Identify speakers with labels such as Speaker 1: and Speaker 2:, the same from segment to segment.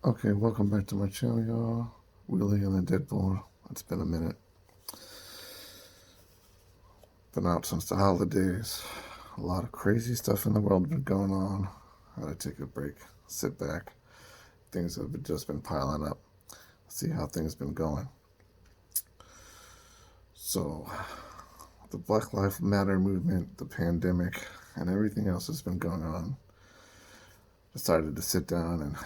Speaker 1: Okay, welcome back to my channel, y'all. Willie and the Deadpool. It's been a minute. Been out since the holidays. A lot of crazy stuff in the world been going on. I had to take a break, sit back. Things have just been piling up. See how things been going. So, the Black Lives Matter movement, the pandemic, and everything else that's been going on. Decided to sit down and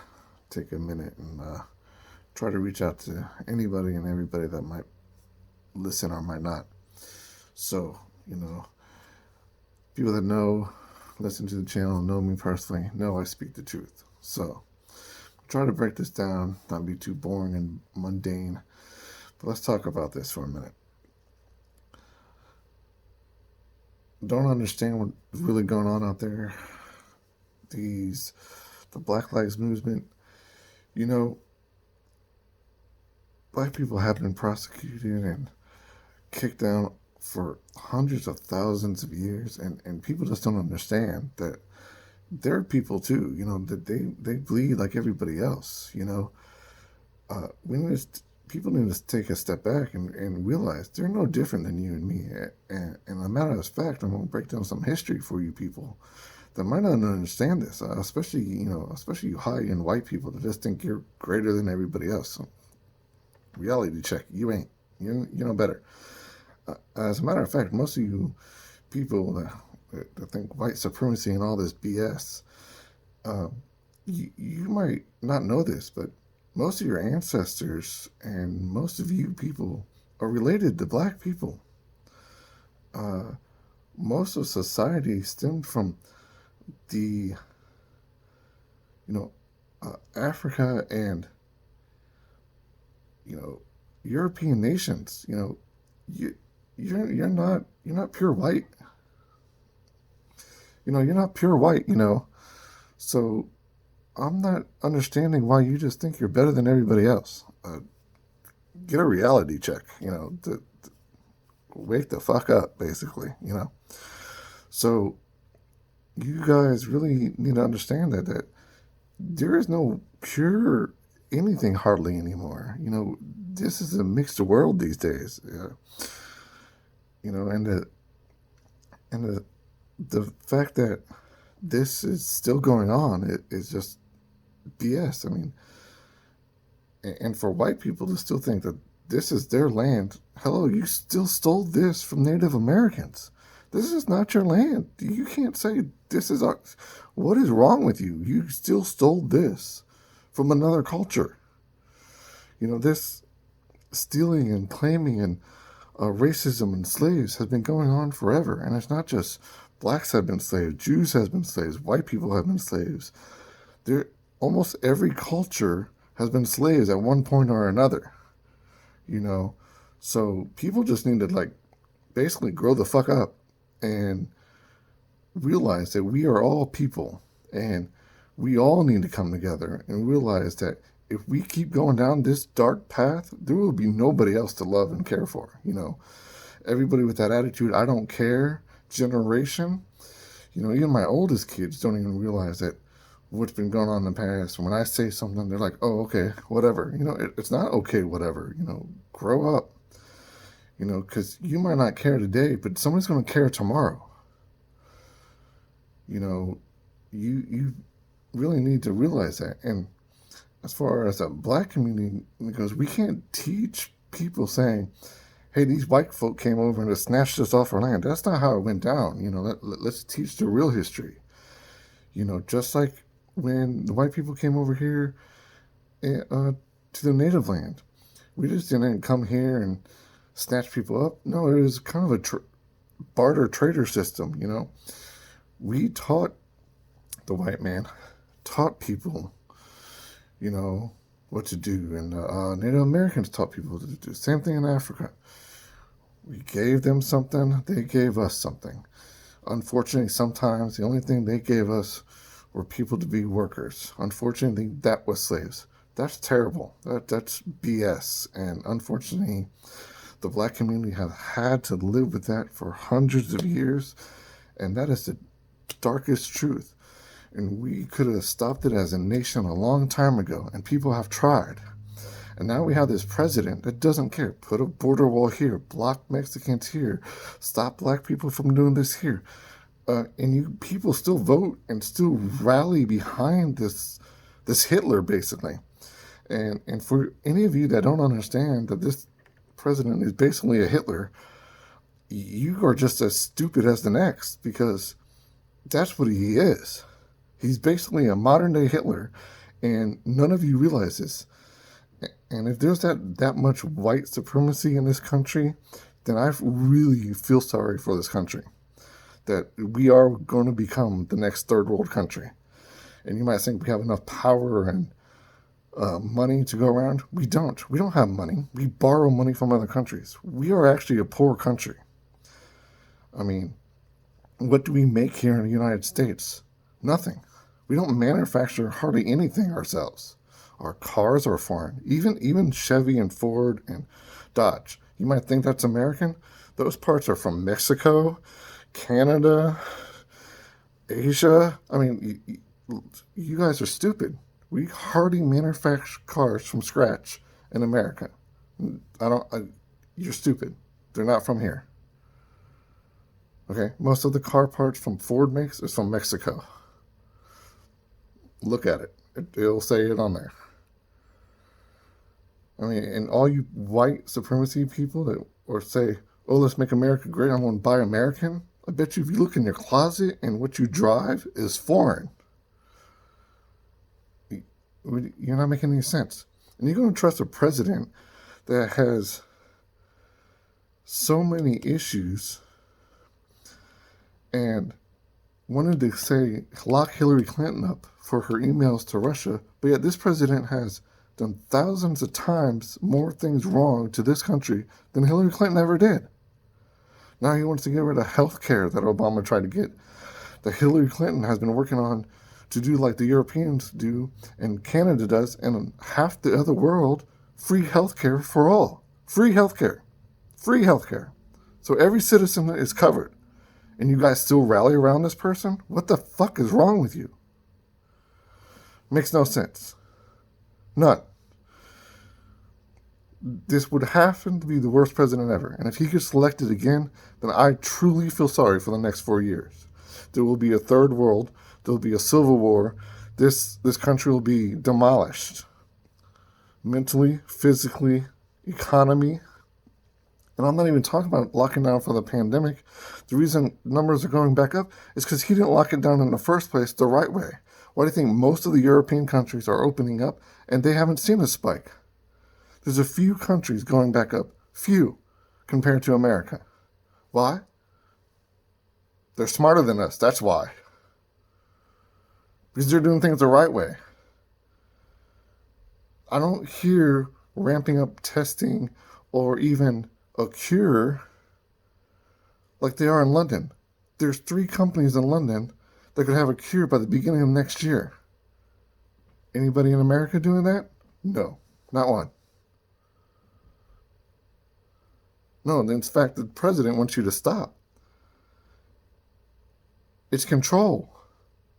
Speaker 1: take a minute and try to reach out to anybody and everybody that might listen or might not. So, people that know, listen to the channel, know me personally, know I speak the truth. So, try to break this down, not be too boring and mundane. But let's talk about this for a minute. Don't understand what's really going on out there. The Black Lives Movement, you know, black people have been prosecuted and kicked out for hundreds of thousands of years, and people just don't understand that they're people too, that they bleed like everybody else, people need to take a step back and realize they're no different than you and me. And a matter of fact, I'm going to break down some history for you people that might not understand this, especially you high-end white people that just think you're greater than everybody else. So, reality check, you ain't. You know better. As a matter of fact, most of you people that think white supremacy and all this BS, you might not know this, but most of your ancestors and most of you people are related to black people. Most of society stemmed from the, Africa and, European nations. You're not pure white. You're not pure white. So I'm not understanding why you just think you're better than everybody else. Get a reality check. Wake the fuck up, basically. So you guys really need to understand that there is no pure anything hardly anymore. This is a mixed world these days. And the fact that this is still going on is just BS. I mean, and for white people to still think that this is their land, hello, you still stole this from Native Americans. This is not your land. You can't say this is our. What is wrong with you? You still stole this from another culture. This stealing and claiming and racism and slaves has been going on forever. And it's not just blacks have been slaves, Jews have been slaves, white people have been slaves. Almost every culture has been slaves at one point or another. So people just need to basically grow the fuck up and realize that we are all people and we all need to come together and realize that if we keep going down this dark path, there will be nobody else to love and care for. Everybody with that attitude, I don't care generation, even my oldest kids don't even realize that what's been going on in the past. When I say something, they're like, oh, okay, whatever. It's not okay, whatever. Grow up. Because you might not care today, but somebody's going to care tomorrow. You really need to realize that. And as far as the black community goes, we can't teach people saying, hey, these white folk came over and just snatched us off our land. That's not how it went down. Let's teach the real history. Just like when the white people came over here to the native land. We just didn't come here and snatch people up. No, it was kind of a barter trader system, We taught the white man, taught people, what to do. And Native Americans taught people to do. Same thing in Africa. We gave them something, they gave us something. Unfortunately, sometimes the only thing they gave us were people to be workers. Unfortunately, that was slaves. That's terrible. That's BS. And unfortunately, the black community have had to live with that for hundreds of years. And that is the darkest truth. And we could have stopped it as a nation a long time ago, and people have tried. And now we have this president that doesn't care. Put a border wall here, block Mexicans here, stop black people from doing this here. And you people still vote and still rally behind this Hitler, basically. And for any of you that don't understand that this president is basically a Hitler, you are just as stupid as the next, because that's what he is. He's basically a modern day Hitler, and none of you realize this. And if there's that much white supremacy in this country, then I really feel sorry for this country. That we are going to become the next third world country. And you might think we have enough power and money to go around. We don't. We don't have money. We borrow money from other countries. We are actually a poor country. I mean, what do we make here in the United States? Nothing. We don't manufacture hardly anything ourselves. Our cars are foreign. Even Chevy and Ford and Dodge. You might think that's American. Those parts are from Mexico, Canada, Asia. I mean, you guys are stupid. We hardly manufacture cars from scratch in America. You're stupid. They're not from here. Okay, most of the car parts from Ford makes is from Mexico. Look at it. It'll say it on there. I mean, and all you white supremacy people that or say, "Oh, let's make America great. I'm going to buy American." I bet you if you look in your closet and what you drive is foreign. You're not making any sense. And you're going to trust a president that has so many issues and wanted to say lock Hillary Clinton up for her emails to Russia, but yet this president has done thousands of times more things wrong to this country than Hillary Clinton ever did. Now he wants to get rid of health care that Obama tried to get, that Hillary Clinton has been working on to do like the Europeans do and Canada does, and half the other world, free health care for all. Free health care. Free health care. So every citizen is covered. And you guys still rally around this person? What the fuck is wrong with you? Makes no sense. None. This would happen to be the worst president ever. And if he gets elected again, then I truly feel sorry for the next 4 years. There will be a third world. There will be a civil war. This country will be demolished. Mentally, physically, economy. And I'm not even talking about locking down for the pandemic. The reason numbers are going back up is because he didn't lock it down in the first place the right way. Why do you think most of the European countries are opening up and they haven't seen a spike? There's a few countries going back up. Few compared to America. Why? They're smarter than us. That's why. Because they're doing things the right way. I don't hear ramping up testing or even a cure like they are in London. There's 3 companies in London that could have a cure by the beginning of next year. Anybody in America doing that? No, not one. No, in fact, the president wants you to stop. It's control.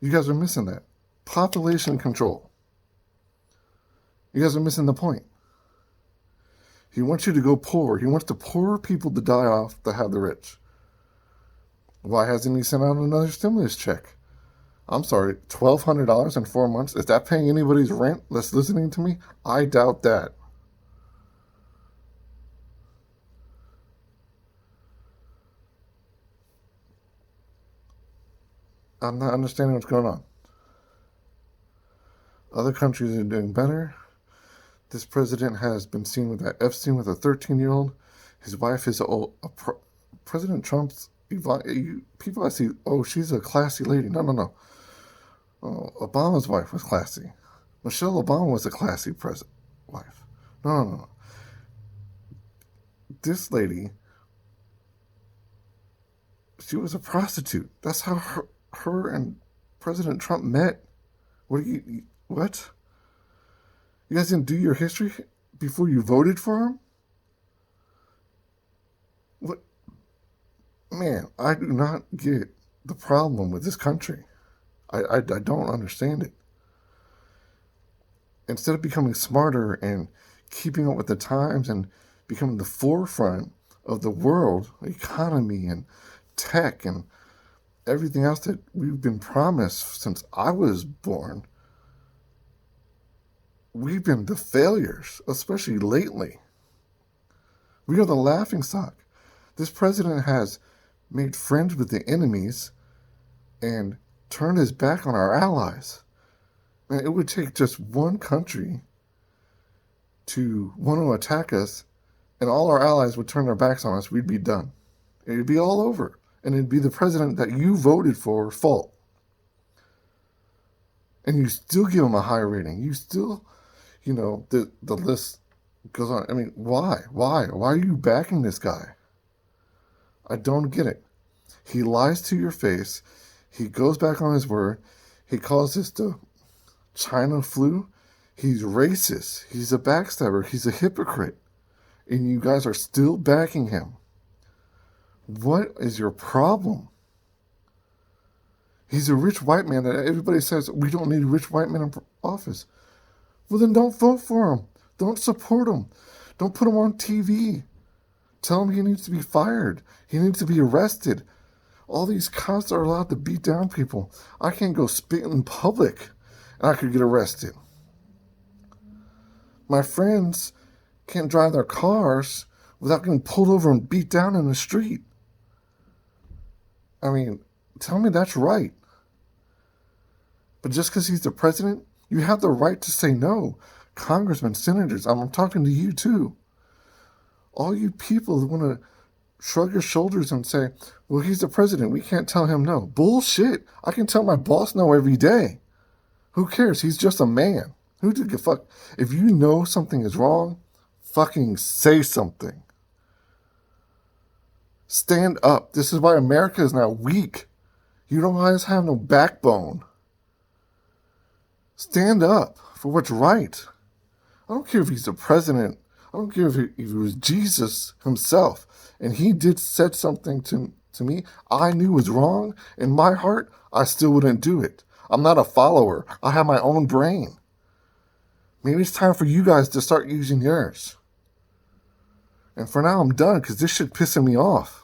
Speaker 1: You guys are missing that. Population control. You guys are missing the point. He wants you to go poor. He wants the poor people to die off to have the rich. Why hasn't he sent out another stimulus check? I'm sorry, $1,200 in 4 months? Is that paying anybody's rent that's listening to me? I doubt that. I'm not understanding what's going on. Other countries are doing better. This president has been seen with that Epstein with a 13-year-old. His wife is President Trump's. People I see, oh, she's a classy lady. No. Oh, Obama's wife was classy. Michelle Obama was a classy wife. No. This lady, she was a prostitute. That's how her and President Trump met. What? You guys didn't do your history before you voted for him? What? Man, I do not get the problem with this country. I don't understand it. Instead of becoming smarter and keeping up with the times and becoming the forefront of the world economy and tech and everything else that we've been promised since I was born, we've been the failures, especially lately. We are the laughingstock. This president has made friends with the enemies and turned his back on our allies. Man, it would take just one country to want to attack us, and all our allies would turn their backs on us. We'd be done. It'd be all over. And it'd be the president that you voted for fault. And you still give him a high rating. You still, the list goes on. I mean, why? Why? Why are you backing this guy? I don't get it. He lies to your face. He goes back on his word. He calls this the China flu. He's racist. He's a backstabber. He's a hypocrite. And you guys are still backing him. What is your problem? He's a rich white man that everybody says we don't need rich white men in office. Well, then don't vote for him. Don't support him. Don't put him on TV. Tell him he needs to be fired. He needs to be arrested. All these cops are allowed to beat down people. I can't go spit in public and I could get arrested. My friends can't drive their cars without getting pulled over and beat down in the street. I mean, tell me that's right. But just because he's the president, you have the right to say no. Congressmen, senators, I'm talking to you too. All you people that want to shrug your shoulders and say, well, he's the president, we can't tell him no. Bullshit. I can tell my boss no every day. Who cares? He's just a man. Who did give a fuck? If you know something is wrong, fucking say something. Stand up. This is why America is now weak. You don't guys have no backbone. Stand up for what's right. I don't care if he's the president. I don't care if it was Jesus himself. And he said something to me I knew was wrong. In my heart, I still wouldn't do it. I'm not a follower. I have my own brain. Maybe it's time for you guys to start using yours. And for now, I'm done because this shit pissing me off.